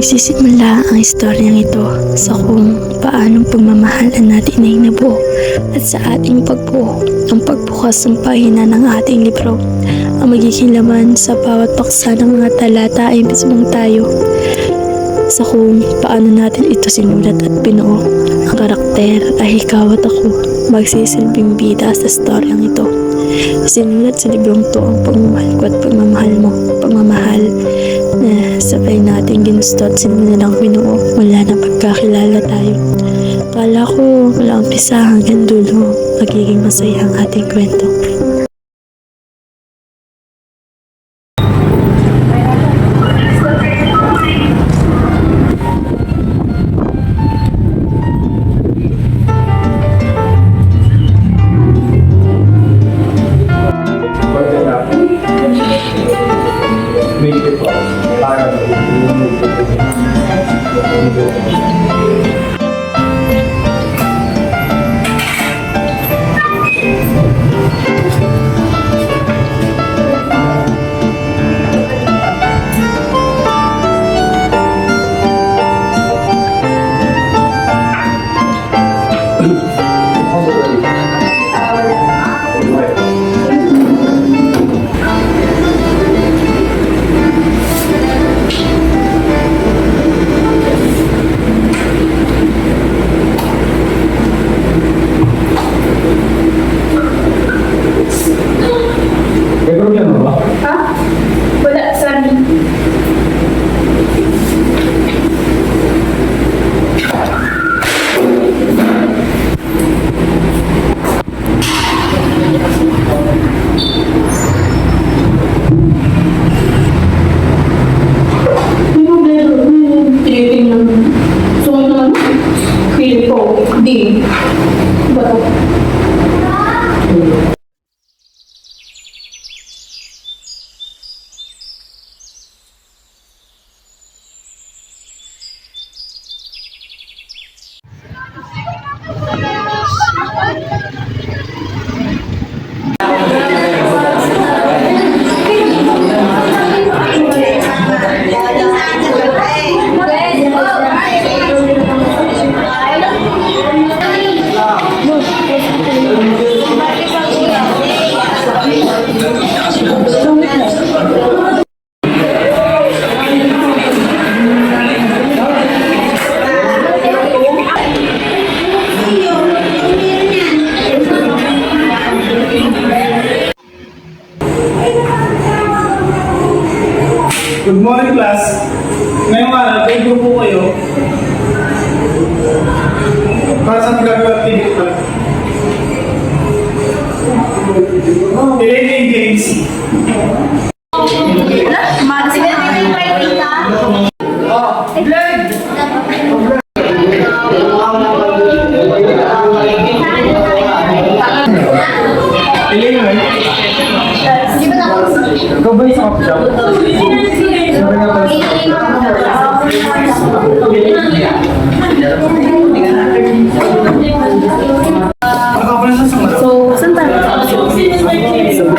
Nagsisimula ang istoryang ito sa kung paanong pagmamahal ang natin ay nabuo at sa ating pagbuo ang pagbukas ng pahina ng ating libro. Ang magiging laman sa bawat paksa ng mga talata ay mismong tayo sa kung paano natin ito sinulat at binuo. Ang karakter ay ikaw at ako magsisilbing bida sa istoryang ito. Sinulat sa librong to ang pagmamahal ko at pagmamahal mo. Pagmamahal na sabay natin ginusto at sinulat binuo mula na pagkakilala tayo. Kala ko mula umpisa hanggang dulo magiging masaya ang ating kwento. Good morning, class. Ngayong araw, may grupo kayo para sa gagawin activity ko. Elaine and James. Elaine, right? Ikaw ba yung sa coffee shop? So, saan tayo?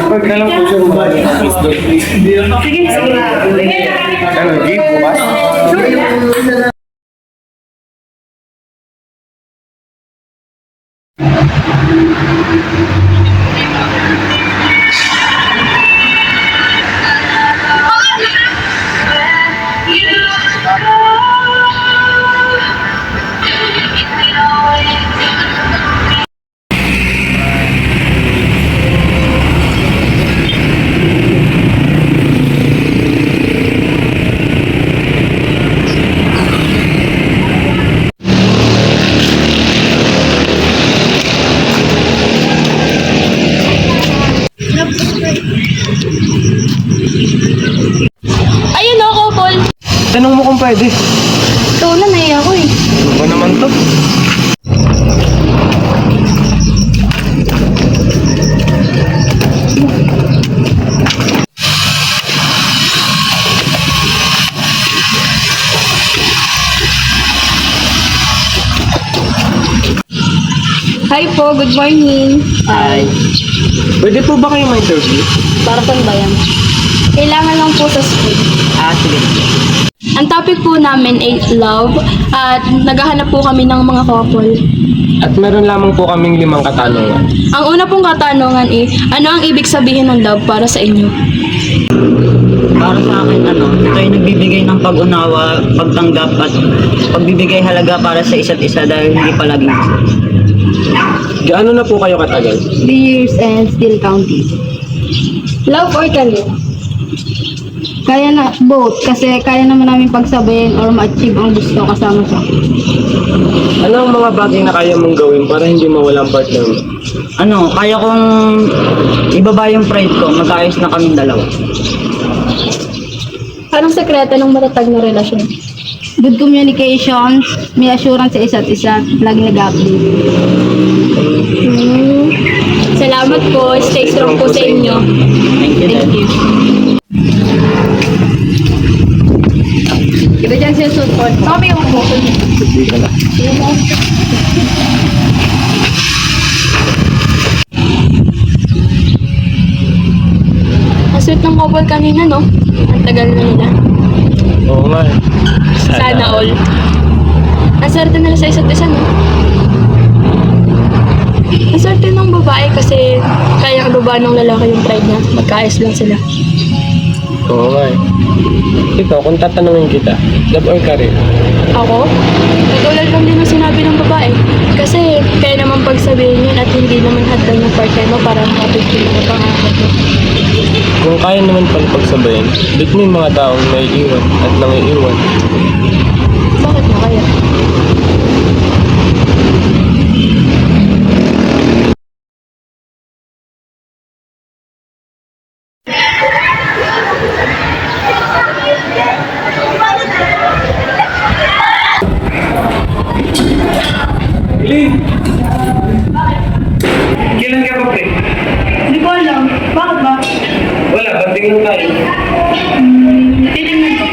Pag na lang po siya umali. Sige, sige. Ano, game bukas? Ayun o, Paul. Tanong mo kung pwede. Ikaw na, naiya ko eh. Ano ba naman to? Hi po, good morning. Hi. Pwede po ba kayo ma-interview? Para saan ba yan? Kailangan lang po sa school. Ah, sige. Ang topic po namin ay love at naghahanap po kami ng mga couple. At meron lamang po kaming 5 katanungan. Ang una pong katanungan ay, ano ang ibig sabihin ng love para sa inyo? Para sa akin, ito ay nagbibigay ng pag-unawa, pagtanggap at pagbibigay halaga para sa isa't isa dahil hindi palaging Gaano na po kayo katagal? 3 years and still counting. Love or career? Kaya na both kasi kaya naman namin pagsabayin or ma-achieve ang gusto kasama siya. Ano ang mga bagay na kaya mong gawin para hindi mawala ang partner mo? Kaya kong ibaba yung pride ko, magkaayos na kaming dalawa. Anong sekreto ng matatag na relasyon? Good communication, may assurance sa isa't isa, lagi nag-update. Salamat po. Stay strong po sa inyo. Thank you, Dad. Iba dyan siya support. Kami yung po. Ang sweet ng couple kanina, no? Ang tagal na nila. Oo nga eh. Sana all. Ang swerte nila sa isa't isa, no? Ang swerte ng babae kasi kayang ibaba ng lalaki yung pride niya. Magkaayos lang sila. Oo nga eh. Ikaw, kung tatanungin kita, love or career? Ako, katulad lang din ng sinabi ng babae. Kasi kaya naman pagsabihin yun at hindi naman hadlang ng partner mo para makapagpili ng pangakot mo. Kung kaya naman pala pagsabayin, ba't may mga taong naiiwan at nangiiwan? Bakit na kaya? Lee! Kailan ka ba, pre? Hindi ko alam. Bakit ba? Wala, banding lang tayo. Titignan ko.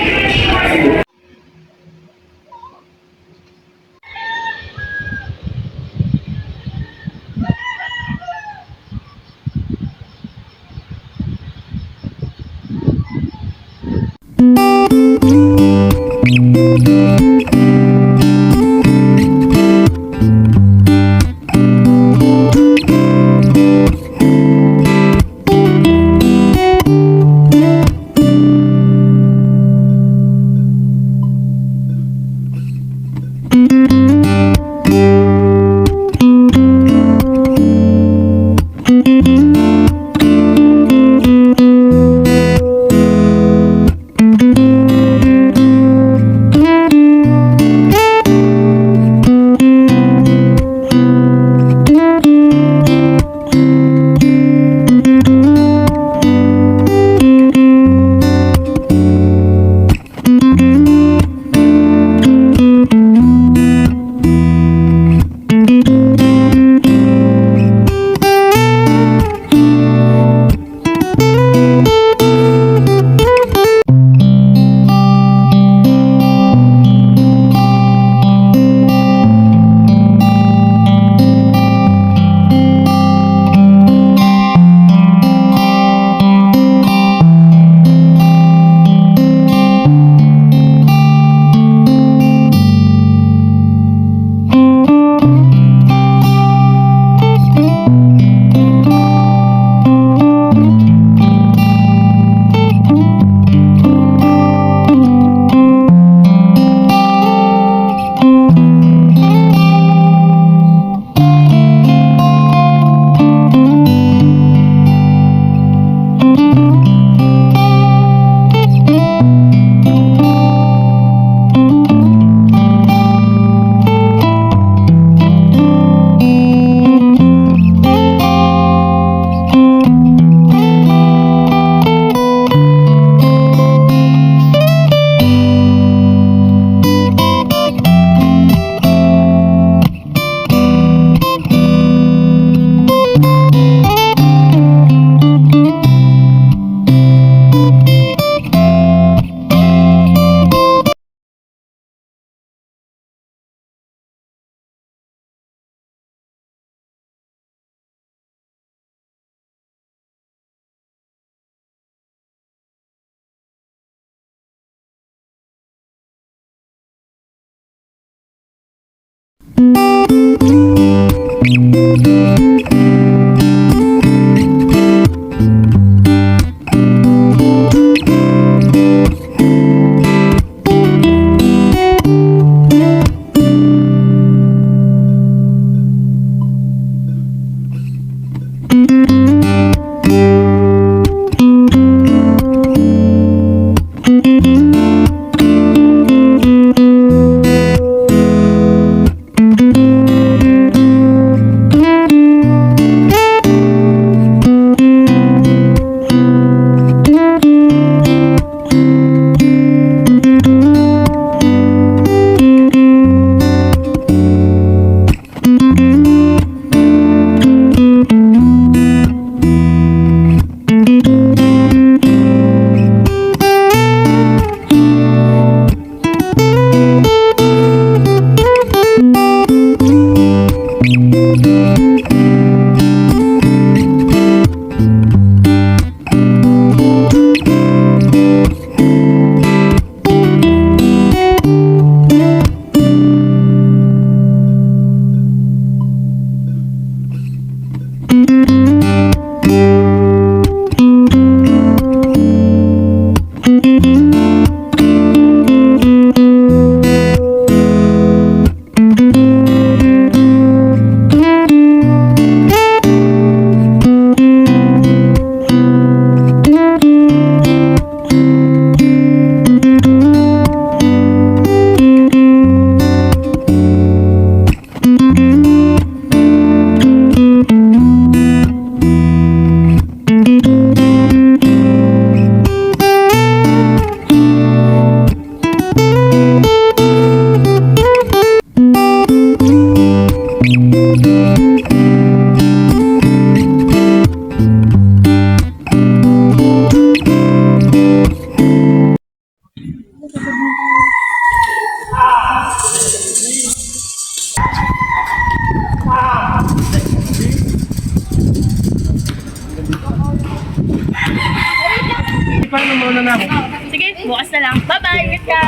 Paano muna na ako? Sige, bukas na lang. Bye-bye, ingat ka!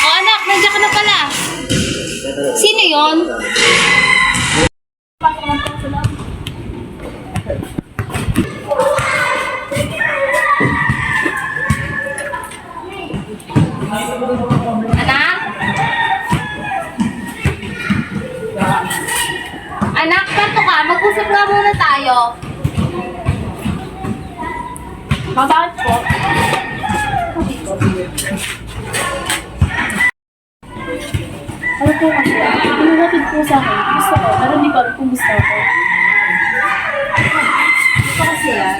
Oh anak, nandiyan ka na pala. Sino yon? Anak? Anak, kanto ka. Mag-usap nga muna tayo. Bakit po? Ano po kasi? Inulatid po sa akin. Gusto ko, pero hindi ko alam kung gusto ko. Ito kasi yan.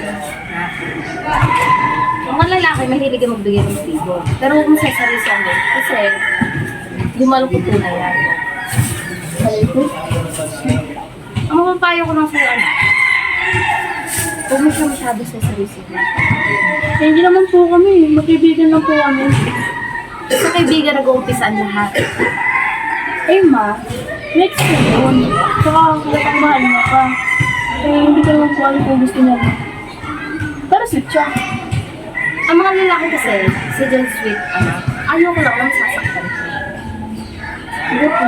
Mga lalaki, mahilig ang magbigay ng favor. Pero huwag mo sasalisan mo. Kasi, lumalukot po na yan. Ang mapapayo ko lang sa'yo, anak. Huwag mo siya masyado sasalisan mo. Eh, hindi naman po kami. Magkaibigan lang po kami. Sa kaibigan nag-uumpisa ang lahat. Eh, ma. Next na yun. Tsaka, kapag mahal mo ka. Eh, hindi ko naman po alam kung gusto niya. Pero sweet siya. Ang mga lalaki kasi, si John Sweet, anak, ayaw ko lang lang sasaktan ko. Hindi po.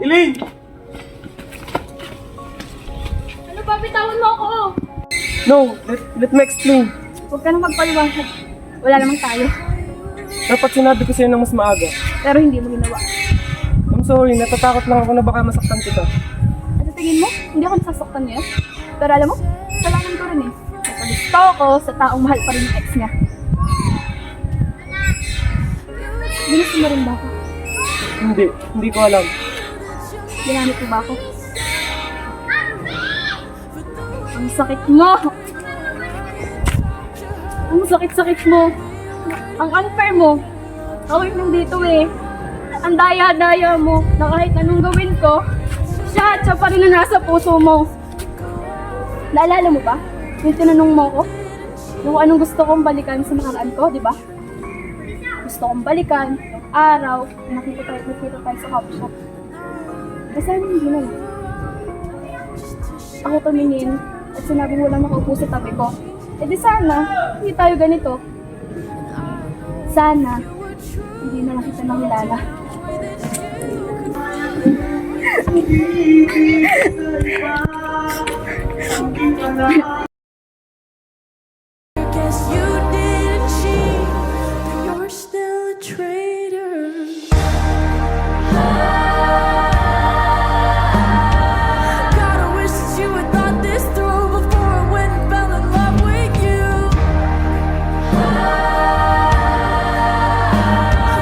Elaine! Ano ba? Bitawan mo ako. No, let me explain. Huwag ka nang magpaliwanag. Wala namang tayo. Dapat sinabi ko sa'yo ng mas maaga. Pero hindi mo ginawa. I'm sorry, natatakot lang ako na baka masaktan kita. At sa tingin mo, hindi ako nasasaktan ngayon. Pero alam mo, kailangan ko rin eh. Napagusto ako sa taong mahal pa rin yung ex niya. Ginusto mo rin ba ako? Hindi ko alam. Ginamit mo ba ako? Ang sakit mo! Ang sakit-sakit mo! Ang unfair mo! Ako yung nandito eh. Ang daya-daya mo na kahit anong gawin ko, siya pa rin na nasa puso mo. Naalala mo ba? Yung tinanong mo ko? Yung anong gusto kong balikan sa nakaraan ko, di ba? Gusto kong balikan yung araw na nakita tayo sa coffee shop. Basta hindi na lang. Ako tumingin at sinabi mo lang nakaupo sa tabi ko. Eh di sana, hindi tayo ganito. Sana, hindi na lang kita nakilala. Guess you didn't cheat, but you're still a traitor. God, I wish that you had thought this through before I went and fell in love with you.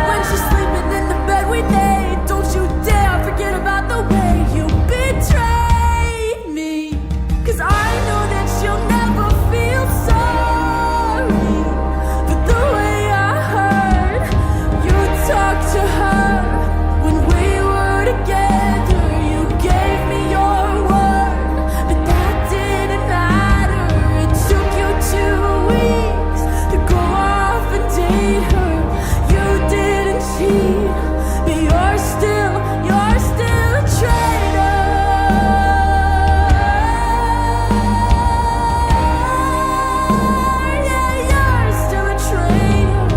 When she's sleeping in the bed we made, don't you dare forget about the way you betrayed me. 'Cause I know that you'll never feel sorry for the way I heard you talk to her when we were together. You gave me your word, but that didn't matter. It took you 2 weeks to go off and date her. You didn't cheat, but you're still a traitor. Yeah, you're still a traitor.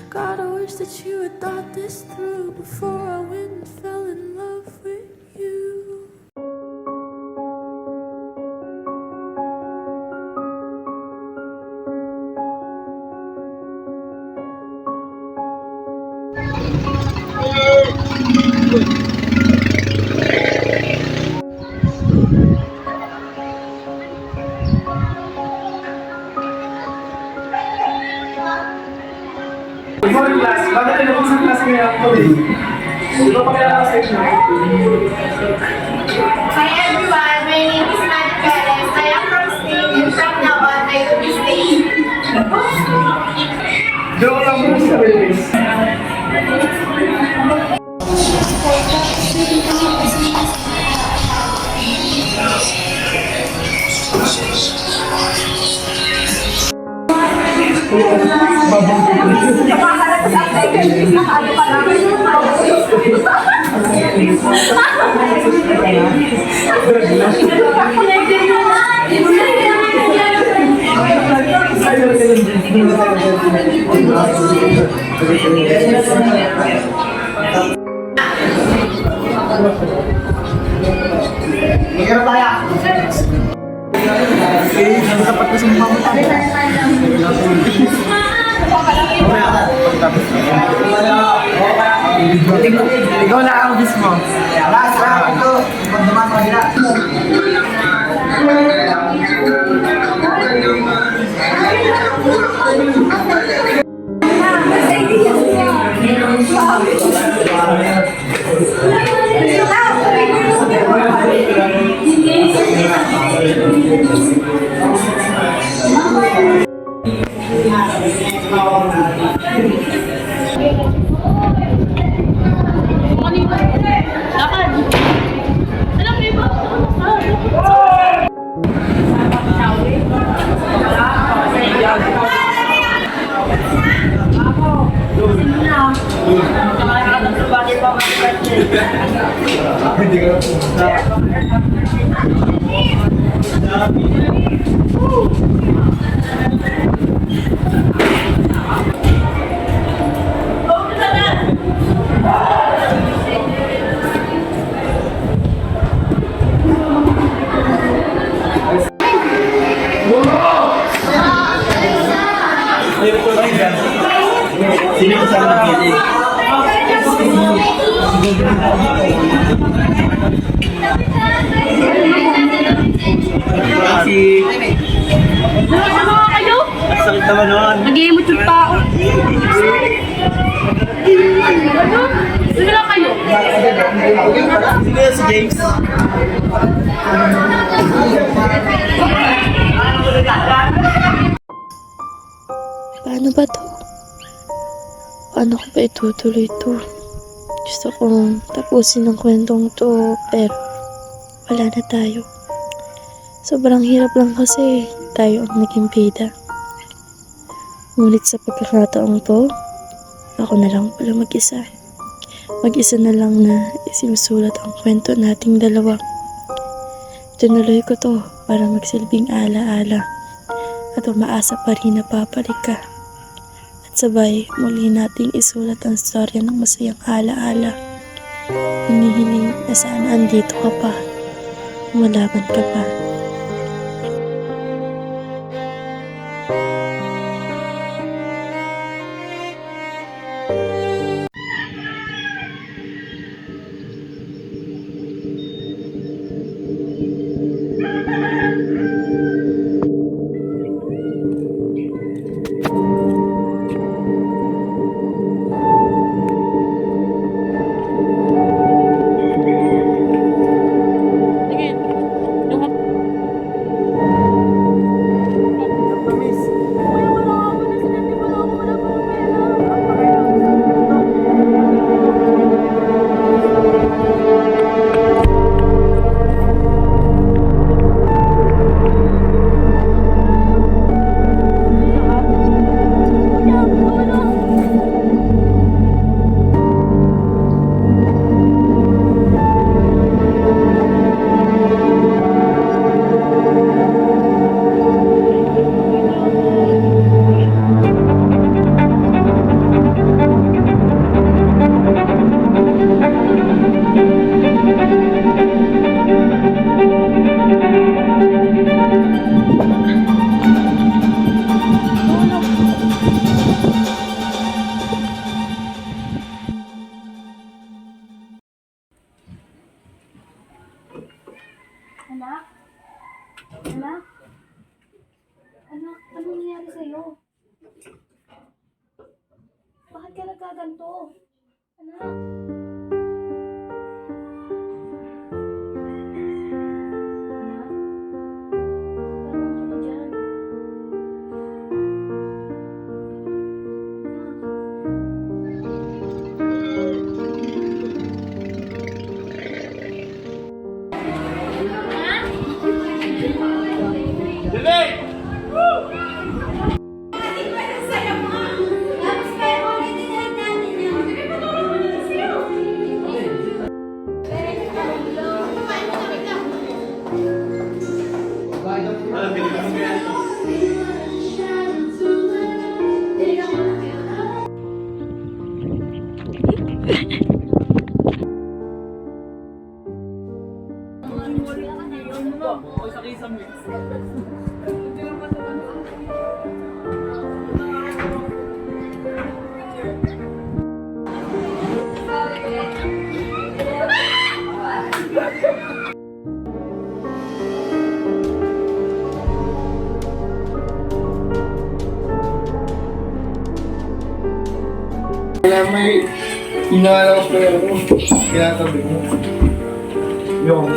God, I wish that you had thought this through before I went and fell in love with you. Good morning, class. Bakit tayo sa class ngayon ako din? Ito pa kaya sa inyo? Hi everyone, my name is Matt Perez. I am from Spain and from now on I will be staying. Doon lang mo sa Philippines. Ikaw na ang mismo. Last round ito. Pagdaman pa nila. Sino kasama ng pili? Si... Ano kayo? Ang sakit naman nun. Nag-iimot yung tao. Ano? Sino lang kayo? Sino si James? Paano ba to? Paano ko ba itutuloy ito? Gusto kong tapusin ang kwentong to, pero wala na tayo. Sobrang hirap lang kasi tayo ang naging bida. Ngunit sa pagkakataong to, ako na lang pala mag-isa. Mag-isa na lang na isinusulat ang kwento nating dalawa. Tinuloy ko to para magsilbing ala-ala at umaasa pa rin na babalik ka. At sabay, muli nating isulat ang storya ng masayang ala-ala. Hinihiling na sana andito ka pa, malaban ka pa. Anak? Anak? Anak, ano nangyari sa'yo? Bakit ka nagkaganto? Anak? Anak? Parang ka dyan. Kaya may inaalam ko pero kinatabi mo. Yung...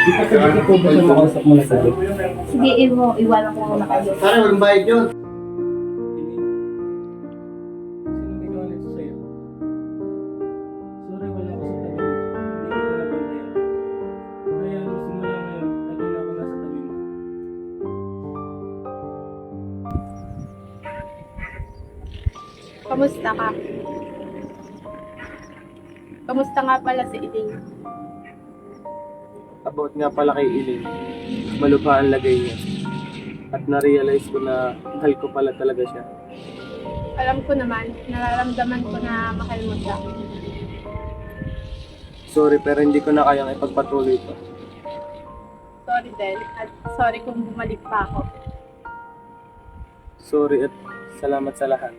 Di po ba siya makausap mo na sa loob? Sige, iwanan ko muna kayo. Para walang bayad yun. Sorry, wala ko sa tabi mo. Hindi kita nabantayan. Kaya nung simula ngayon, lagi na ako nasa tabi mo. Kamusta ka? Kamusta nga pala si Elaine? About nga pala kay Elaine, malubha ang lagay niya. At na-realize ko na mahal ko pala talaga siya. Alam ko naman, nararamdaman ko na mahal mo siya. Sorry pero hindi ko na kayang ipagpatuloy ito. Sorry din, at sorry kung bumalik pa ako. Sorry at salamat sa lahat.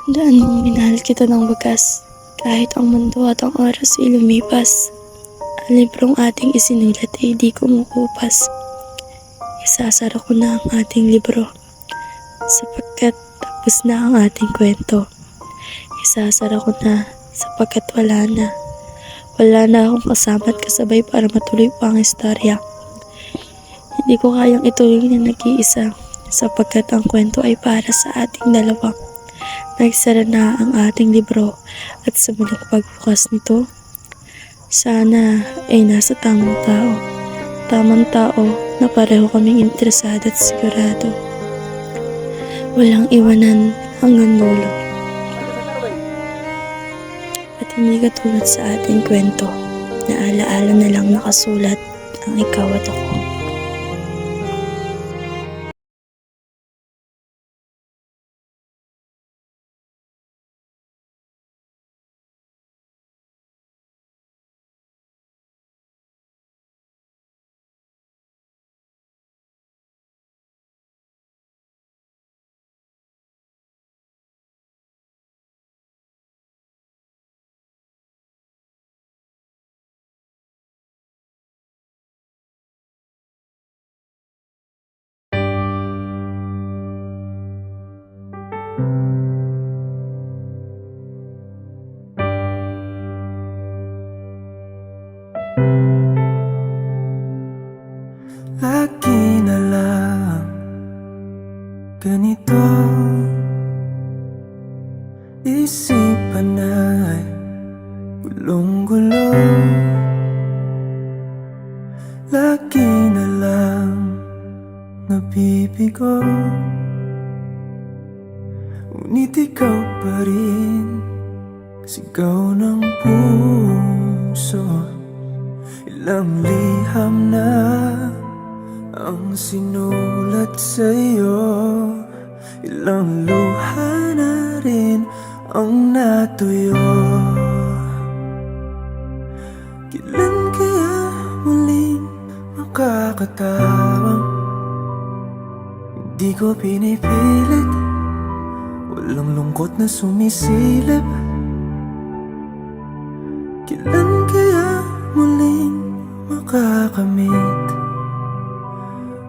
Tandaan mong minahal kita ng wagas, kahit ang mundo at ang oras ay lumipas. Ang librong ating isinulat ay di kumukupas. Isasara ko na ang ating libro, sapagkat tapos na ang ating kwento. Isasara ko na, sapagkat wala na. Wala na akong kasama at kasabay para matuloy pa ang istorya. Hindi ko kayang ituloy na nag-iisa, sapagkat ang kwento ay para sa ating dalawa. Nagsara na ang ating libro at sa mulang pagbukas nito, sana ay nasa tamang tao. Tamang tao na pareho kaming interesado at sigurado. Walang iwanan hanggang dulo. At hindi katulad sa ating kwento na alaala na lang nakasulat ang ikaw at ako. Lagi na lang ganito, isipan ay gulong-gulo. Lagi na lang nabibigo, ngunit ikaw pa rin sigaw ng puso. Ilang liham na ang sinulat sa'yo, ilang luha na rin ang natuyo. Kailan kaya muling makakatawang hindi ko pinipilit, walang lungkot na sumisilip. Kailan kaya muling makakamit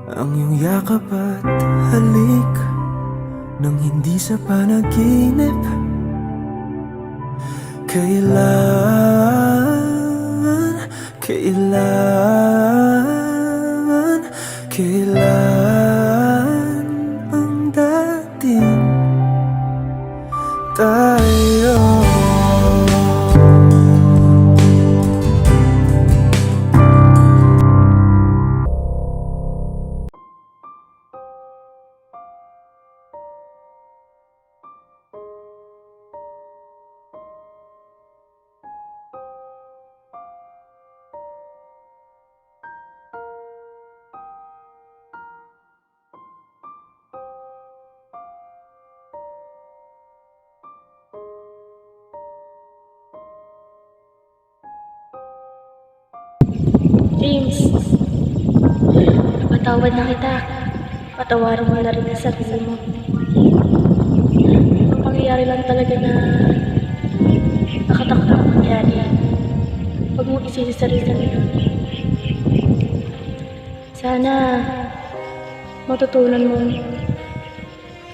ang iyong yakap at halik nang hindi sa panaginip? Kailan ang dating tayo? James, napatawad na kita. Patawarin mo na rin ang sarili mo. Ang pangyayari lang talaga na nakatakot ang mangyari. Huwag mo isisi sa sarili mo. Sana matutunan mo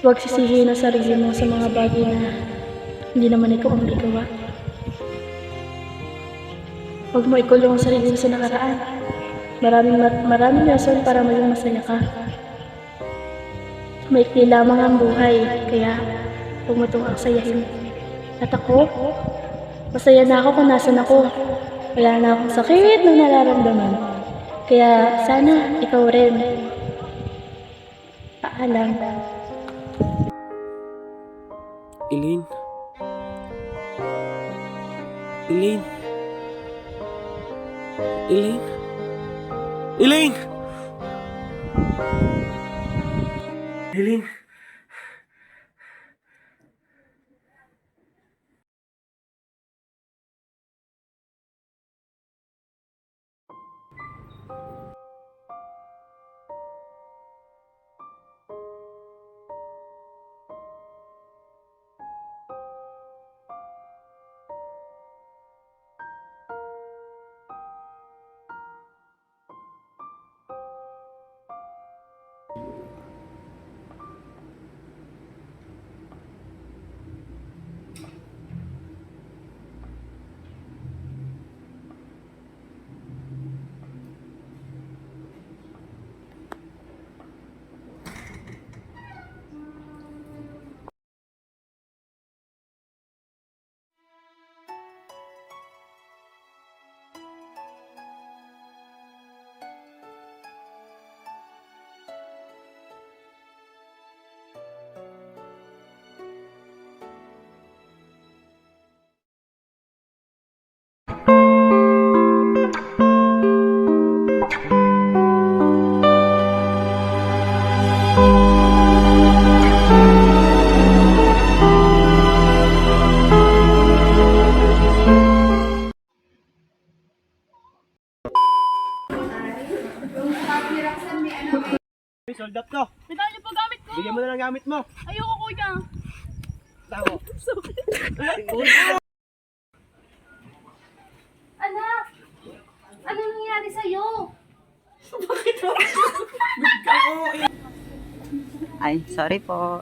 huwag sisihin ang sarili mo sa mga bagay na hindi naman ikaw ang nagawa. Huwag mo ikulong ang sarili mo sa nakaraan. Maraming rason para maging masaya ka. Maikli lamang ang buhay, kaya huwag mo itong aksayahin. At ako, masaya na ako kung nasan ako. Wala na akong sakit na nararamdaman. Kaya sana ikaw rin. Paalam. Elaine? Elaine? Elaine? Elaine! Elaine? Sold out to. Bitawan niyo po gamit ko. Bigyan mo na ng gamit mo. Ayoko, kuya. Tama. Anak! Ano nangyari sa'yo? Ay, sorry po.